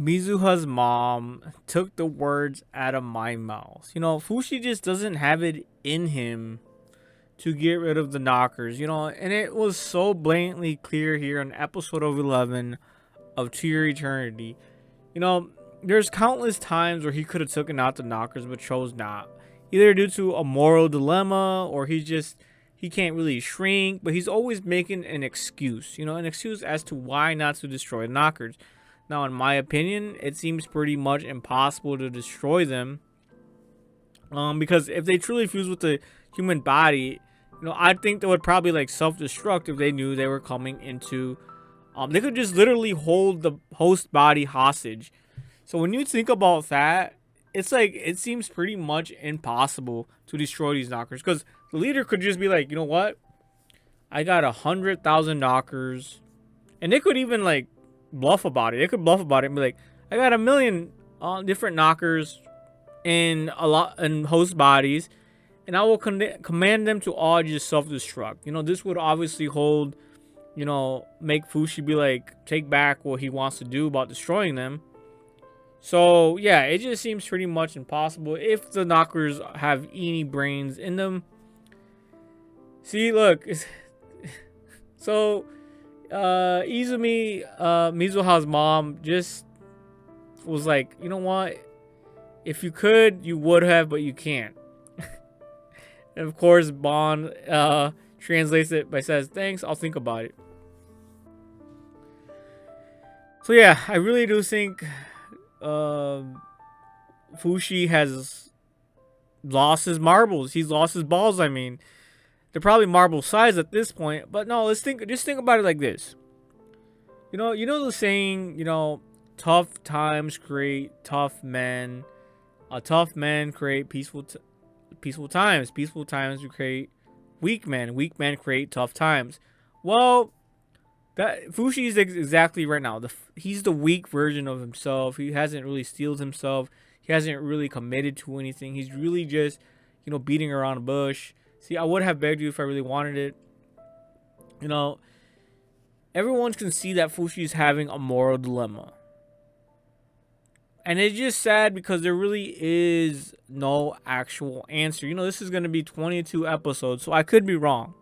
Mizuha's mom took the words out of my mouth. Fushi just doesn't have it in him to get rid of the knockers, and it was so blatantly clear here in episode of 11 of To Your Eternity. You know, there's countless times where he could have taken out the knockers but chose not. Either due to a moral dilemma or he can't really shrink, but he's always making an excuse, an excuse as to why not to destroy the knockers. Now, in my opinion, it seems pretty much impossible to destroy them. Because if they truly fuse with the human body, I think they would probably like self-destruct if they knew they were coming into. They could just literally hold the host body hostage. So when you think about that, it's like it seems pretty much impossible to destroy these knockers because the leader could just be like, you know what, I got 100,000 knockers, and they could even like bluff about it. They could bluff about it and be like, I got 1,000,000 different knockers in host bodies, and I will command them to all just self-destruct. This would obviously hold, make Fushi be like, take back what he wants to do about destroying them. So yeah, it just seems pretty much impossible if the knockers have any brains in them. See, look, so Izumi, Mizuha's mom, just was like, you know what? If you could, you would have, but you can't. And of course, Bond translates it by says, "Thanks, I'll think about it." So yeah, I really do think Fushi has lost his marbles. He's lost his balls. I mean, they're probably marble size at this point. But no, just think about it like this. You know the saying, tough times create tough men. Tough men create peaceful times. Peaceful times create weak men. Weak men create tough times. Well, that Fushi is exactly right now. He's the weak version of himself. He hasn't really steeled himself. He hasn't really committed to anything. He's really just, beating around the bush. See, I would have begged you if I really wanted it. Everyone can see that Fushi is having a moral dilemma. And it's just sad because there really is no actual answer. This is going to be 22 episodes, so I could be wrong.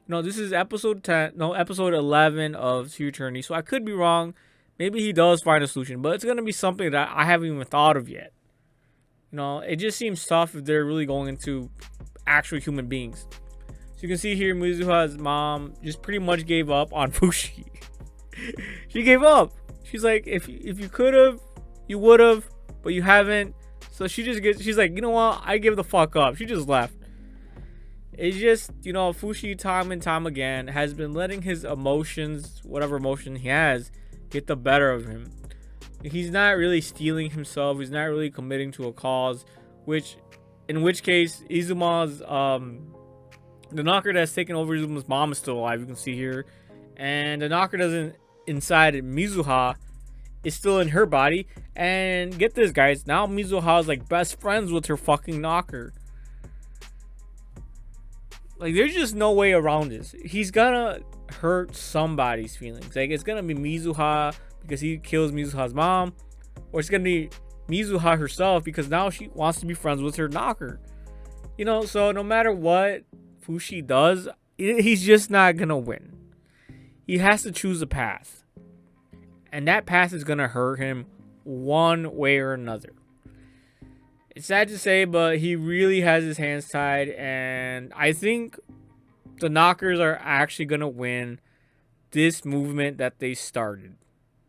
This is episode 10, no, episode 11 of To Eternity, so I could be wrong. Maybe he does find a solution, but it's going to be something that I haven't even thought of yet. It just seems tough if they're really going into actual human beings. So you can see here, Mizuha's mom just pretty much gave up on Fushi. She gave up. She's like, if you could have, you would have, but you haven't. So she's like, you know what? I give the fuck up. She just left. It's just, Fushi time and time again has been letting his emotions, whatever emotion he has, get the better of him. He's not really steeling himself. He's not really committing to a cause, in which case, Izuma's, the knocker that's taken over Izuma's mom is still alive. You can see here. And the knocker doesn't inside Mizuha is still in her body. And get this, guys. Now Mizuha is like best friends with her fucking knocker. Like, there's just no way around this. He's gonna hurt somebody's feelings. Like, it's gonna be Mizuha because he kills Mizuha's mom, or it's gonna be Mizuha herself because now she wants to be friends with her knocker. So no matter what Fushi does, he's just not gonna win. He has to choose a path, and that path is gonna hurt him one way or another. It's sad to say, but he really has his hands tied, and I think the knockers are actually going to win this movement that they started.